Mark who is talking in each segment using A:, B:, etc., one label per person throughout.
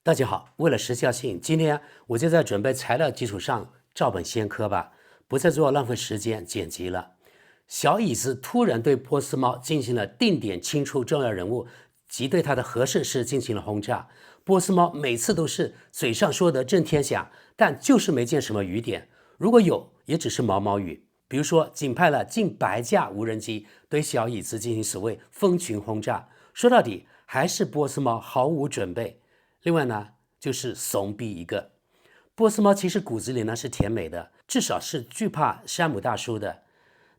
A: 大家好，为了时效性，今天我就在准备材料基础上照本宣科吧，不再做浪费时间剪辑了。小椅子突然对波斯猫进行了定点清除重要人物及对它的核设施进行了轰炸。波斯猫每次都是嘴上说的震天响，但就是没见什么雨点，如果有，也只是毛毛雨。比如说，仅派了近100架无人机对小椅子进行所谓蜂群轰炸，说到底还是波斯猫毫无准备。另外呢，就是怂逼一个。波斯猫其实骨子里呢是甜美的，至少是惧怕山姆大叔的。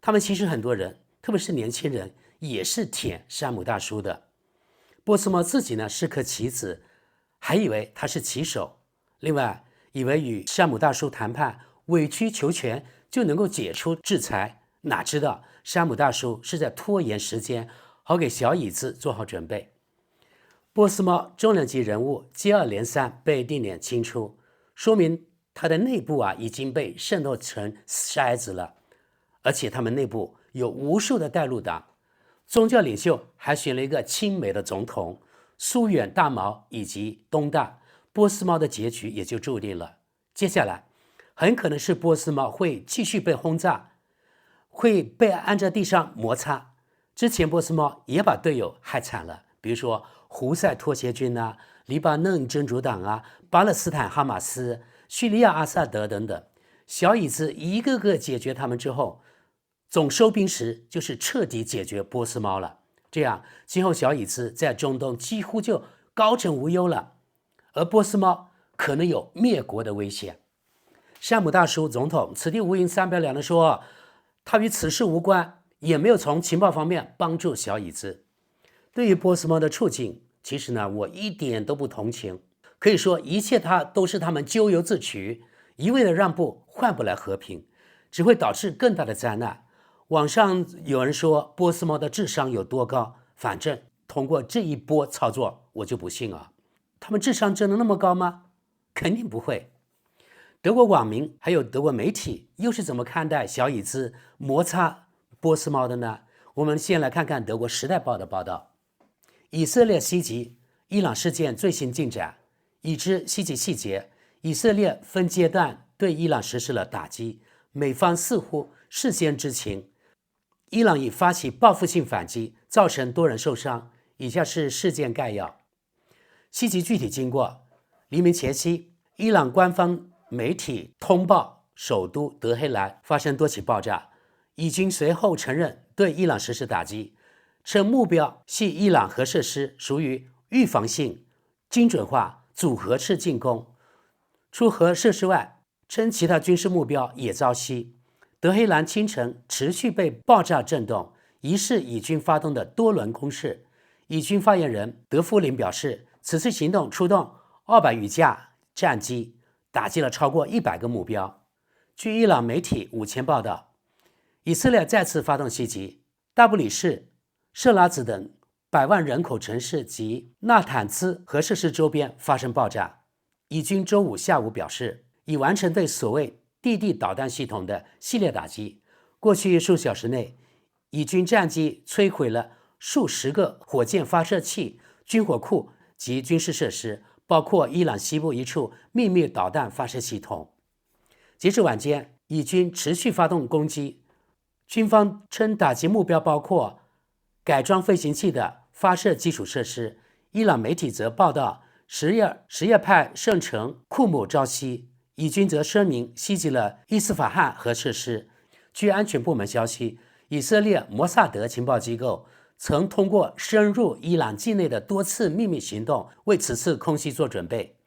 A: 他们其实很多人，特别是年轻人，也是舔山姆大叔的。波斯猫自己呢是颗棋子，还以为他是棋手。另外，以为与山姆大叔谈判，委曲求全就能够解除制裁，哪知道山姆大叔是在拖延时间，好给小椅子做好准备。波斯猫重量级人物接二连三被定点清除，说明它的内部已经被渗透成筛子了，而且他们内部有无数的带路党。宗教领袖还选了一个亲美的总统，疏远大毛以及东大，波斯猫的结局也就注定了。接下来很可能是波斯猫会继续被轰炸，会被按在地上摩擦。之前波斯猫也把队友害惨了，比如说胡塞拖鞋军黎巴嫩真主党巴勒斯坦哈马斯、叙利亚阿萨德等等。小椅子一个个解决他们之后，总收兵时就是彻底解决波斯猫了。这样今后小椅子在中东几乎就高枕无忧了，而波斯猫可能有灭国的危险。山姆大叔总统此地无银三百两的说，他与此事无关，也没有从情报方面帮助小椅子。对于波斯猫的处境，其实呢，我一点都不同情。可以说，一切都是他们咎由自取，一味的让步换不来和平，只会导致更大的灾难。网上有人说波斯猫的智商有多高，反正通过这一波操作，我就不信他们智商真的那么高吗？肯定不会。德国网民还有德国媒体又是怎么看待小椅子摩擦波斯猫的呢？我们先来看看德国《时代报》的报道。以色列袭击伊朗事件最新进展，已知袭击细节。以色列分阶段对伊朗实施了打击，美方似乎事先知情。伊朗已发起报复性反击，造成多人受伤。以下是事件概要。袭击具体经过：黎明前夕，伊朗官方媒体通报首都德黑兰发生多起爆炸，以军随后承认对伊朗实施打击，称目标系伊朗核设施，属于预防性、精准化、组合式进攻。除核设施外，称其他军事目标也遭袭。德黑兰清晨持续被爆炸震动，疑似以军发动的多轮攻势。以军发言人德夫林表示，此次行动出动200余架战机，打击了超过100个目标。据伊朗媒体午前报道，以色列再次发动袭击，大不里士、设拉子等100万人口城市及纳坦兹核设施周边发生爆炸。以军周五下午表示，已完成对所谓地导弹系统的系列打击。过去数小时内，以军战机摧毁了数十个火箭发射器、军火库及军事设施，包括伊朗西部一处秘密导弹发射系统。截至晚间，以军持续发动攻击，军方称打击目标包括改装飞行器的发射基础设施。伊朗媒体则报道什叶派圣城库姆遭袭，以军则声明袭击了伊斯法罕核设施。据安全部门消息，以色列摩萨德情报机构曾通过深入伊朗境内的多次秘密行动，为此次空袭做准备。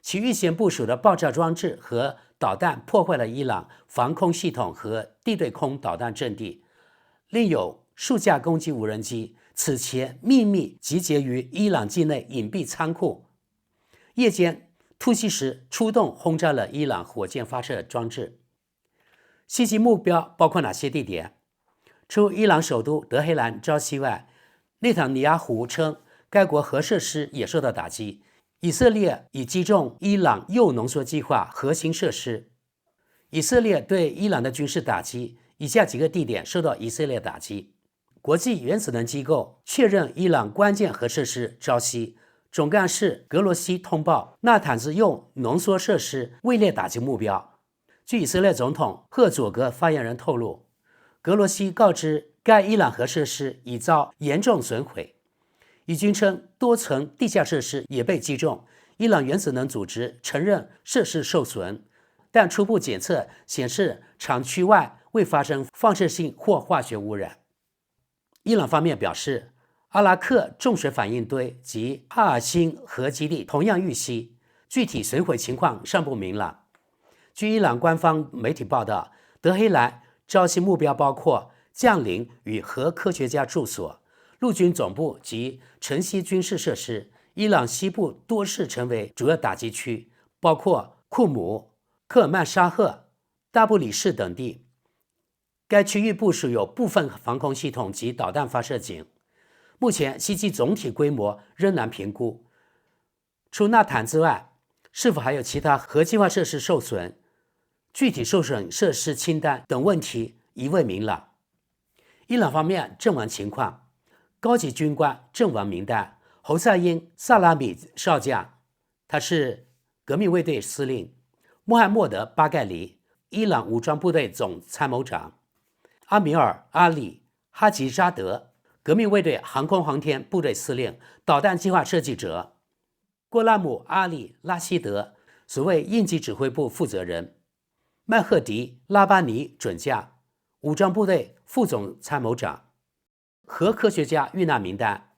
A: 其预先部署的爆炸装置和导弹破坏了伊朗防空系统和地对空导弹阵地。另有数架攻击无人机此前秘密集结于伊朗境内隐蔽仓库，夜间突袭时出动轰炸了伊朗火箭发射装置。袭击目标包括哪些地点？除伊朗首都德黑兰遭袭外，内塔尼亚胡称该国核设施也受到打击。以色列已击中伊朗铀浓缩计划核心设施。以色列对伊朗的军事打击，以下几个地点受到以色列打击：国际原子能机构确认伊朗关键核设施遭袭，总干事格罗西通报，纳坦兹用浓缩设施位列打击目标。据以色列总统赫佐格发言人透露，格罗西告知该伊朗核设施已遭严重损毁。以军称多层地下设施也被击中。伊朗原子能组织承认设施受损，但初步检测显示厂区外未发生放射性或化学污染。伊朗方面表示，阿拉克重水反应堆及哈尔辛核基地同样遇袭，具体损毁情况尚不明朗。据伊朗官方媒体报道，德黑兰招袭目标包括将领与核科学家住所、陆军总部及城西军事设施。伊朗西部多市成为主要打击区，包括库姆、克尔曼沙赫、大布里市等地。该区域部署有部分防空系统及导弹发射井。目前袭击总体规模仍难评估。除纳坦之外，是否还有其他核计划设施受损、具体受损设施清单等问题亦未明朗。伊朗方面阵亡情况，高级军官阵亡名单：侯赛因·萨拉米少将，他是革命卫队司令；穆罕默德·巴盖里，伊朗武装部队总参谋长；阿米尔·阿里·哈吉扎德，革命卫队航空航天部队司令、导弹计划设计者；郭拉姆·阿里·拉希德，所谓应急指挥部负责人；麦赫迪·拉巴尼准将，武装部队副总参谋长。核科学家遇难名单：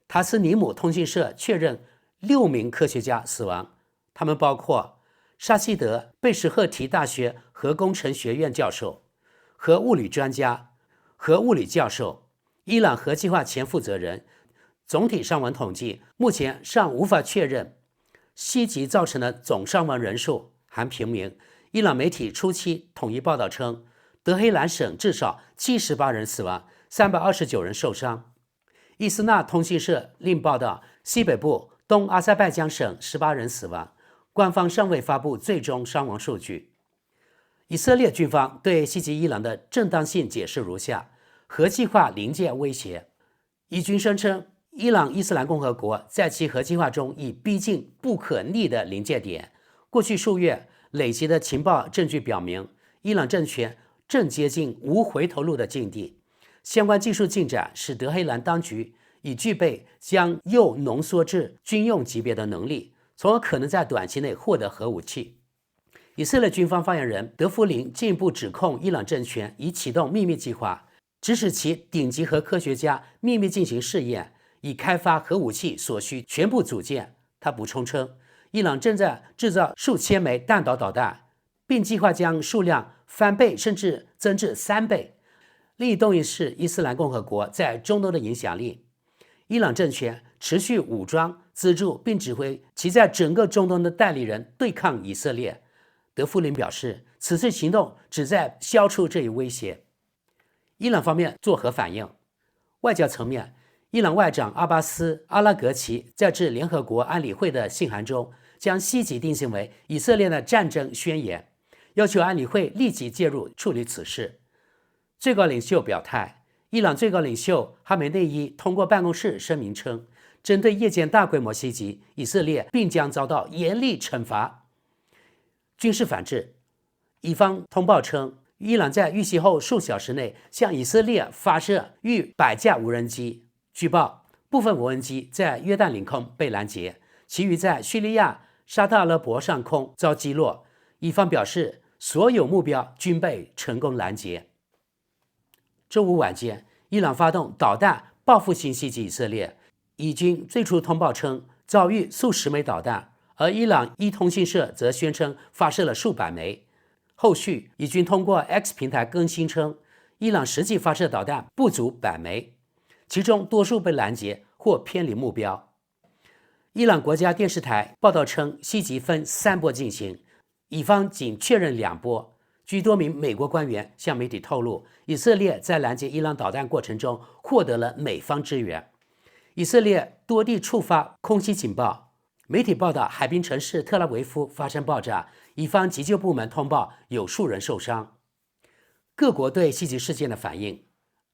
A: 塔斯尼姆通讯社确认6名科学家死亡，他们包括沙希德贝什赫提大学核工程学院教授、核物理专家、核物理教授、伊朗核计划前负责人。总体伤亡统计目前尚无法确认，袭击造成的总伤亡人数含平民。伊朗媒体初期统一报道称，德黑兰省至少78人死亡，329人受伤。伊斯纳通讯社另报道，西北部东阿塞拜疆省18人死亡，官方尚未发布最终伤亡数据。以色列军方对袭击伊朗的正当性解释如下：核计划临界威胁。以军声称，伊朗伊斯兰共和国在其核计划中已逼近不可逆的临界点。过去数月累积的情报证据表明，伊朗政权正接近无回头路的境地。相关技术进展使德黑兰当局已具备将铀浓缩至军用级别的能力，从而可能在短期内获得核武器。以色列军方发言人德夫林进一步指控伊朗政权已启动秘密计划，指使其顶级核科学家秘密进行试验，以开发核武器所需全部组件。他补充称，伊朗正在制造数千枚弹道导弹，并计划将数量翻倍甚至增至3倍。另一动因是伊斯兰共和国在中东的影响力。伊朗政权持续武装、资助并指挥其在整个中东的代理人对抗以色列。德夫林表示，此次行动旨在消除这一威胁。伊朗方面作何反应？外交层面，伊朗外长阿巴斯·阿拉格齐在致联合国安理会的信函中，将袭击定性为以色列的战争宣言，要求安理会立即介入处理此事。最高领袖表态，伊朗最高领袖哈梅内伊通过办公室声明称，针对夜间大规模袭击，以色列并将遭到严厉惩罚。军事反制，以方通报称，伊朗在遇袭后数小时内向以色列发射逾100架无人机。据报，部分无人机在约旦领空被拦截，其余在叙利亚沙特阿拉伯上空遭击落。以方表示，所有目标均被成功拦截。周五晚间，伊朗发动导弹报复性袭击以色列。以军最初通报称遭遇数十枚导弹，而伊朗一通讯社则宣称发射了数百枚。后续，以军通过 X 平台更新称，伊朗实际发射导弹不足100枚，其中多数被拦截或偏离目标。伊朗国家电视台报道称，袭击分3波进行，以方仅确认2波。据多名美国官员向媒体透露，以色列在拦截伊朗导弹过程中获得了美方支援。以色列多地触发空袭警报。媒体报道，海滨城市特拉维夫发生爆炸，以方急救部门通报有数人受伤。各国对袭击事件的反应：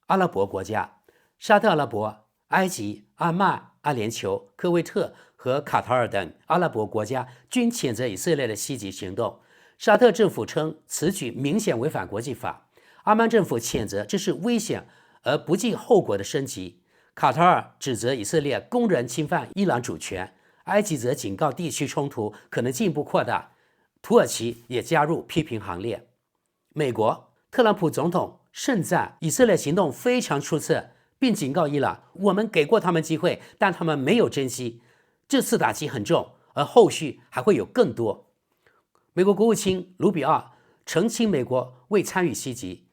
A: 阿拉伯国家，沙特阿拉伯、埃及、阿曼、阿联酋、科威特和卡塔尔等阿拉伯国家均谴责以色列的袭击行动。沙特政府称此举明显违反国际法，阿曼政府谴责这是危险而不计后果的升级。卡塔尔指责以色列公然侵犯伊朗主权，埃及则警告地区冲突可能进一步扩大，土耳其也加入批评行列。美国特朗普总统盛赞以色列行动非常出色，并警告伊朗，我们给过他们机会，但他们没有珍惜，这次打击很重，而后续还会有更多。美国国务卿卢比奥澄清美国未参与袭击，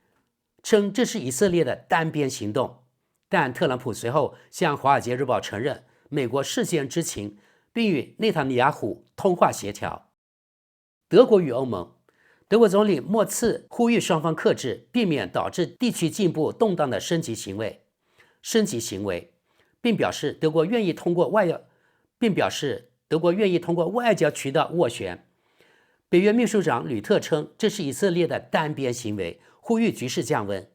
A: 称这是以色列的单边行动，但特朗普随后向《华尔街日报》承认美国事先知情，并与内塔尼亚胡通话协调。德国与欧盟，德国总理默茨呼吁双方克制，避免导致地区进一步动荡的升级行为，并表示德国愿意通过外交渠道斡旋。北约秘书长吕特称这是以色列的单边行为，呼吁局势降温。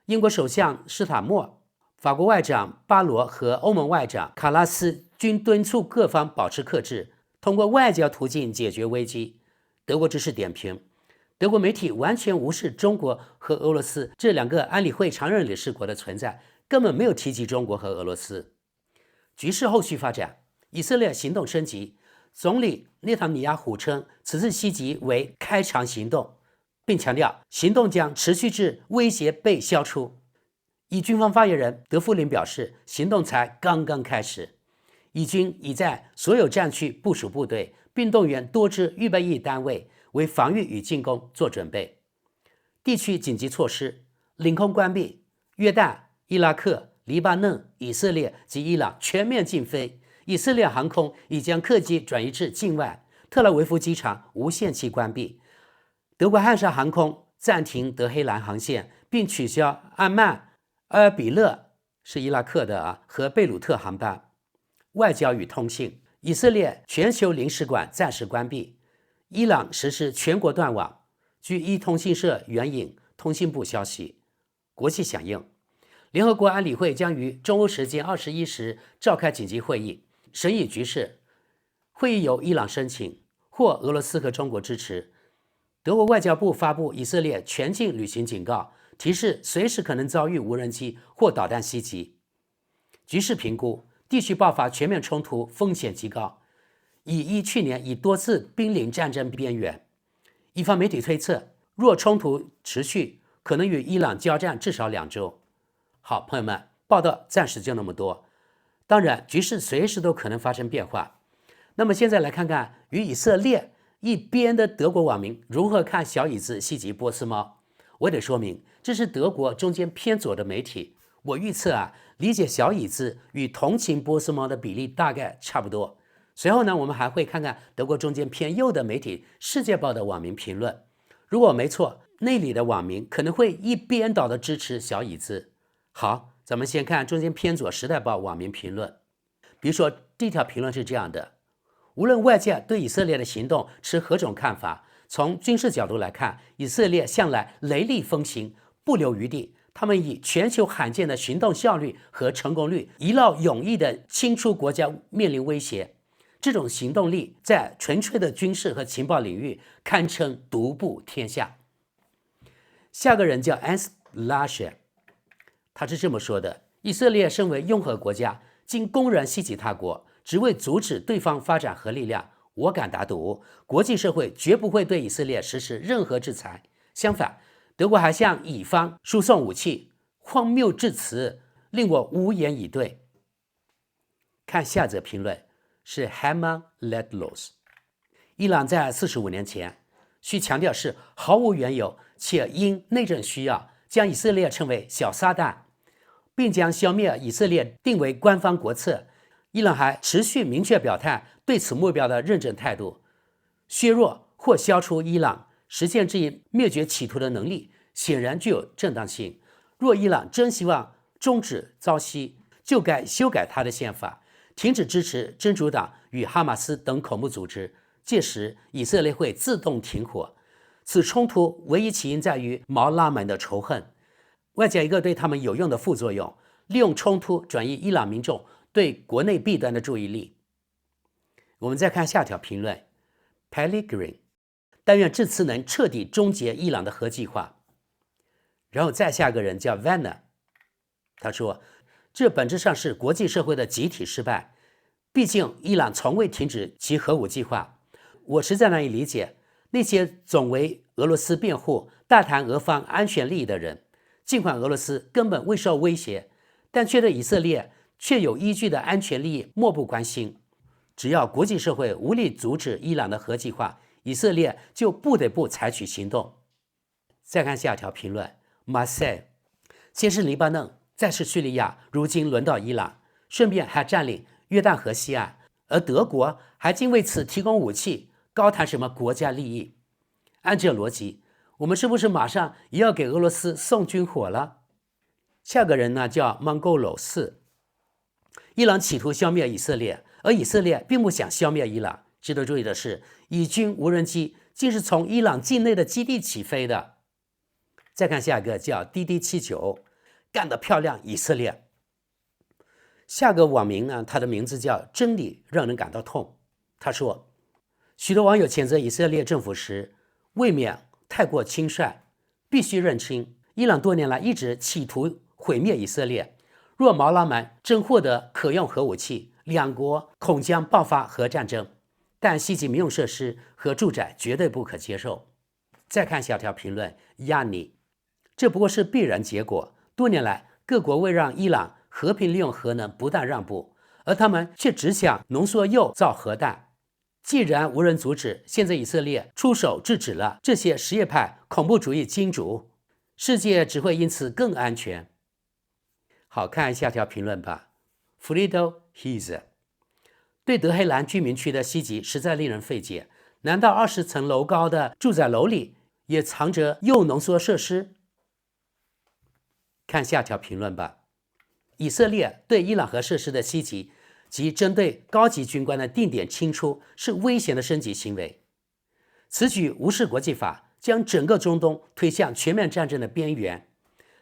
A: 英国首相施塔默、法国外长巴罗和欧盟外长卡拉斯均敦促各方保持克制，通过外交途径解决危机。德国知识点评：德国媒体完全无视中国和俄罗斯这两个安理会常任理事国的存在，根本没有提及中国和俄罗斯。局势后续发展，以色列行动升级。总理内塔尼亚胡称此次袭击为开场行动，并强调行动将持续至威胁被消除。以军方发言人德夫林表示，行动才刚刚开始，以军已在所有战区部署部队，并动员多支预备役单位为防御与进攻做准备。地区紧急措施：领空关闭，约旦、伊拉克、黎巴嫩、以色列及伊朗全面禁飞。以色列航空已将客机转移至境外，特拉维夫机场无限期关闭。德国汉莎航空暂停德黑兰航线，并取消安曼、埃尔比勒是伊拉克的和贝鲁特航班。外交与通信，以色列全球领事馆暂时关闭，伊朗实施全国断网。据一通讯社援引通信部消息，国际响应，联合国安理会将于中欧时间21时召开紧急会议，审议局势。会议由伊朗申请，或俄罗斯和中国支持。德国外交部发布以色列全境旅行警告，提示随时可能遭遇无人机或导弹袭击。局势评估，地区爆发全面冲突风险极高，去年已多次濒临战争边缘。一方媒体推测，若冲突持续，可能与伊朗交战至少2周。好，朋友们，报道暂时就那么多。当然，局势随时都可能发生变化。那么现在来看看与以色列一边的德国网民如何看小椅子袭击波斯猫。我得说明，这是德国中间偏左的媒体。我预测理解小椅子与同情波斯猫的比例大概差不多。随后呢，我们还会看看德国中间偏右的媒体《世界报》的网民评论。如果没错，那里的网民可能会一边倒的支持小椅子。好，咱们先看中间偏左《时代报》网民评论。比如说，这条评论是这样的：无论外界对以色列的行动持何种看法，从军事角度来看，以色列向来雷厉风行，不留余地。他们以全球罕见的行动效率和成功率，一劳永逸地清除国家面临威胁。这种行动力在纯粹的军事和情报领域堪称独步天下。下个人叫安斯拉谢，他是这么说的：以色列身为拥核国家，竟公然袭击他国，只为阻止对方发展核力量。我敢打赌，国际社会绝不会对以色列实施任何制裁。相反，德国还向以方输送武器，荒谬至此，令我无言以对。看下则评论，是 Haman Ledlos。伊朗在45年前，需强调是毫无缘由且因内政需要，将以色列称为小撒旦，并将消灭以色列定为官方国策。伊朗还持续明确表态对此目标的认真态度。削弱或消除伊朗实现这一灭绝企图的能力，显然具有正当性。若伊朗真希望终止遭袭，就该修改他的宪法，停止支持真主党与哈马斯等恐怖组织，届时以色列会自动停火。此冲突唯一起因在于毛拉们的仇恨，外加一个对他们有用的副作用，利用冲突转移伊朗民众对国内弊端的注意力。我们再看下条评论 Pellegrin 但愿这次能彻底终结伊朗的核计划。然后再下个人叫 Vanna， 他说这本质上是国际社会的集体失败，毕竟伊朗从未停止其核武计划。我实在难以理解那些总为俄罗斯辩护、大谈俄方安全利益的人，尽管俄罗斯根本未受威胁，但却对以色列确有依据的安全利益漠不关心。只要国际社会无力阻止伊朗的核计划，以色列就不得不采取行动。再看下条评论 Marseille 先是黎巴嫩，再是叙利亚，如今轮到伊朗，顺便还占领约旦河西岸，而德国还竟为此提供武器，高谈什么国家利益？按这逻辑，我们是不是马上也要给俄罗斯送军火了？下个人呢叫 Mongolo 4，伊朗企图消灭以色列，而以色列并不想消灭伊朗。值得注意的是，以军无人机竟是从伊朗境内的基地起飞的。再看下一个叫 DD79， 干得漂亮，以色列。下个网民呢，他的名字叫真理让人感到痛。他说，许多网友谴责以色列政府时，未免太过轻率，必须认清，伊朗多年来一直企图毁灭以色列。若毛拉们真获得可用核武器，两国恐将爆发核战争，但袭击民用设施和住宅绝对不可接受。再看下条评论亚尼，这不过是必然结果。多年来，各国为让伊朗和平利用核能不但让步，而他们却只想浓缩铀造核弹。既然无人阻止，现在以色列出手制止了这些什叶派恐怖主义金主，世界只会因此更安全。好，看下条评论吧。Frido Hies 对德黑兰居民区的袭击实在令人费解。难道20层楼高的住宅楼里也藏着铀浓缩设施？看下条评论吧。以色列对伊朗核设施的袭击及针对高级军官的定点清出是危险的升级行为。此举无视国际法，将整个中东推向全面战争的边缘。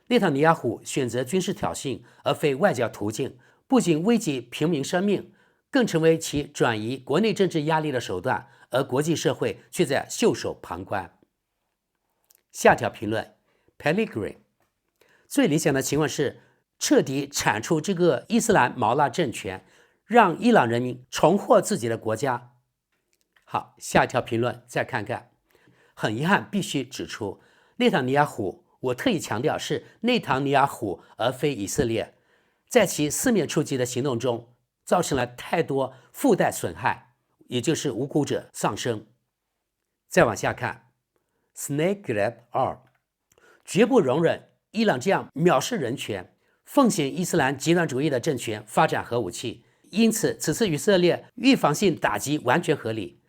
A: 内塔尼亚胡选择军事挑衅而非外交途径，不仅危及平民生命，更成为其转移国内政治压力的手段，而国际社会却在袖手旁观。下条评论 Pellegrin 最理想的情况是彻底铲除这个伊斯兰毛拉政权，让伊朗人民重获自己的国家。好，下一条评论再看看。很遗憾必须指出，内塔尼亚胡，我特意强调是内塔尼亚胡而非以色列，在其四面出击的行动中造成了太多附带损害，也就是无辜者丧生。再往下看 Snake Grab 2， 绝不容忍伊朗这样藐视人权、奉行伊斯兰极端主义的政权发展核武器，因此此次以色列预防性打击完全合理，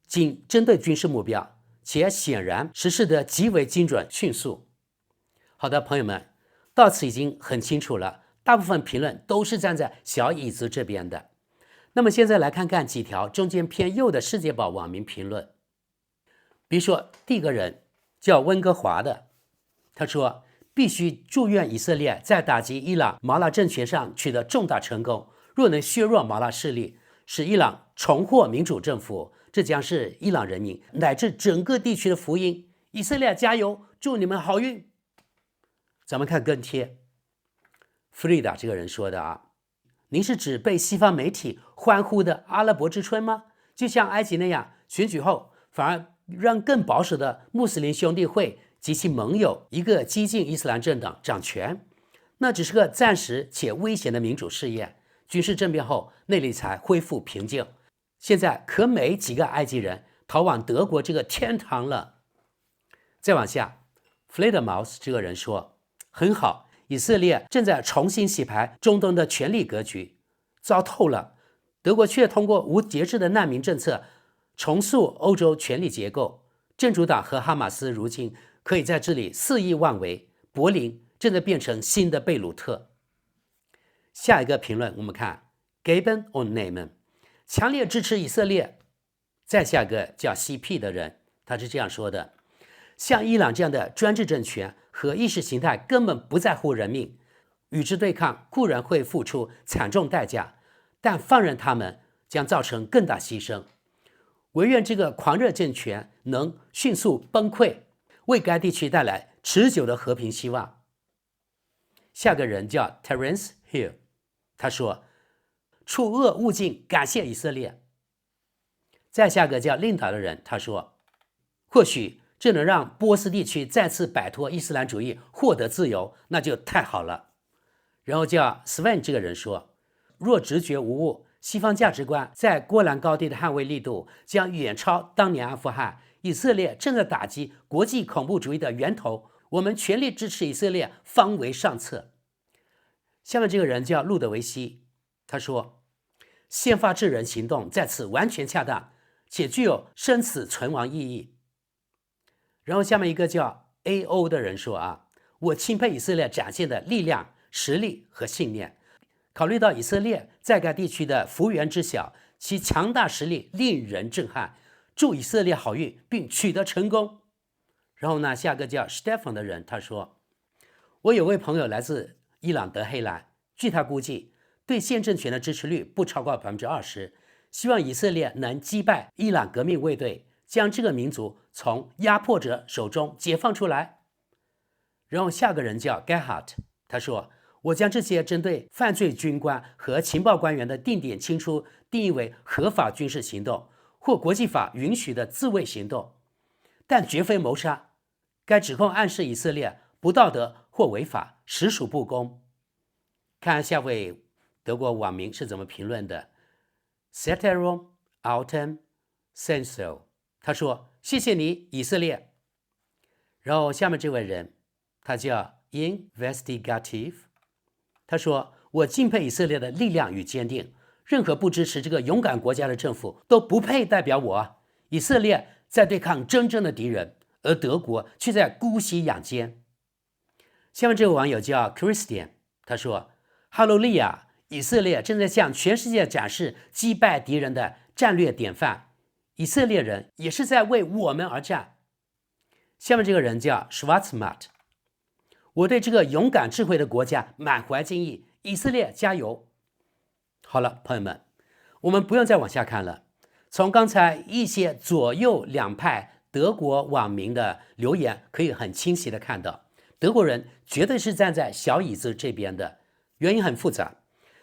A: 仅针对军事目标，且显然实施得极为精准迅速。好的，朋友们，到此已经很清楚了，大部分评论都是站在小椅子这边的。那么现在来看看几条中间偏右的世界宝网民评论。比如说第一个人叫温哥华的，他说必须祝愿以色列在打击伊朗麻辣政权上取得重大成功，若能削弱麻辣势力，使伊朗重获民主政府，这将是伊朗人民乃至整个地区的福音。以色列加油，祝你们好运。咱们看跟帖，弗里达这个人说的啊，您是指被西方媒体欢呼的阿拉伯之春吗？就像埃及那样，选举后反而让更保守的穆斯林兄弟会及其盟友一个激进伊斯兰政党掌权，那只是个暂时且危险的民主试验。军事政变后，内里才恢复平静。现在可没几个埃及人逃往德国这个天堂了。再往下 Fledermaus 这个人说，很好，以色列正在重新洗牌中东的权力格局，糟透了。德国却通过无节制的难民政策重塑欧洲权力结构，真主党和哈马斯如今可以在这里肆意妄为，柏林正在变成新的贝鲁特。下一个评论我们看 Gaben Oneman 强烈支持以色列。再下个叫 CP 的人，他是这样说的，像伊朗这样的专制政权和意识形态根本不在乎人命，与之对抗固然会付出惨重代价，但放任他们将造成更大牺牲。唯愿这个狂热政权能迅速崩溃，为该地区带来持久的和平希望。下个人叫 Terence Hill， 他说：除恶务尽，感谢以色列。再下个叫令导的人，他说：或许这能让波斯地区再次摆脱伊斯兰主义，获得自由，那就太好了。然后叫 Sven 这个人说：若直觉无误，西方价值观在戈兰高地的捍卫力度将远超当年阿富汗。以色列正在打击国际恐怖主义的源头，我们全力支持以色列方为上策。下面这个人叫路德维希，他说：先发制人行动在此完全恰当，且具有生死存亡意义。然后下面一个叫 AO 的人说我钦佩以色列展现的力量、实力和信念。考虑到以色列在该地区的幅员之小，其强大实力令人震撼。祝以色列好运并取得成功。然后呢，下个叫 Stefan 的人他说：我有位朋友来自伊朗德黑兰，据他估计，对现政权的支持率不超过 20%， 希望以色列能击败伊朗革命卫队，将这个民族从压迫者手中解放出来。然后下个人叫 Gerhard， 他说：我将这些针对犯罪军官和情报官员的定点清除定义为合法军事行动或国际法允许的自卫行动，但绝非谋杀。该指控暗示以色列不道德或违法，实属不公。看下位德国网民是怎么评论的。Setero Autumn Senso， 他说：谢谢你，以色列。然后下面这位人，他叫 Investigative， 他说：我敬佩以色列的力量与坚定。任何不支持这个勇敢国家的政府都不配代表我。以色列在对抗真正的敌人，而德国却在姑息养奸。下面这位网友叫 Christian， 他说：哈喽利亚，以色列正在向全世界展示击败敌人的战略典范，以色列人也是在为我们而战。下面这个人叫 Schwarzmatt， 我对这个勇敢智慧的国家满怀敬意，以色列加油。好了，朋友们，我们不用再往下看了。从刚才一些左右两派德国网民的留言，可以很清晰的看到，德国人绝对是站在小椅子这边的。原因很复杂，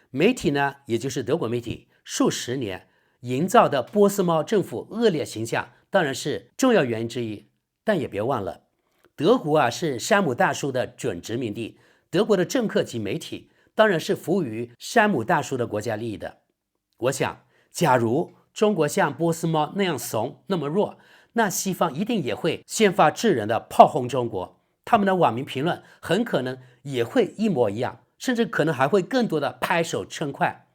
A: 媒体呢，也就是德国媒体，数十年营造的波斯猫政府恶劣形象，当然是重要原因之一。但也别忘了，德国是山姆大叔的准殖民地，德国的政客及媒体当然是服务于山姆大叔的国家利益的。我想，假如中国像波斯猫那样怂，那么弱，那西方一定也会先发制人的炮轰中国，他们的网民评论很可能也会一模一样，甚至可能还会更多的拍手称快。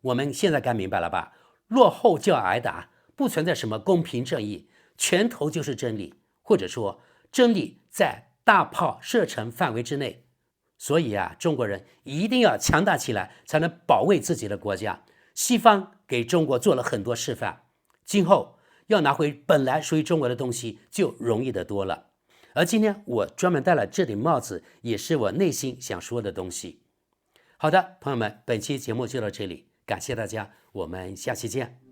A: 我们现在该明白了吧？落后就要挨打，不存在什么公平正义，拳头就是真理，或者说真理在大炮射程范围之内。所以中国人一定要强大起来，才能保卫自己的国家。西方给中国做了很多示范，今后要拿回本来属于中国的东西就容易得多了。而今天我专门戴了这顶帽子，也是我内心想说的东西。好的，朋友们，本期节目就到这里，感谢大家，我们下期见。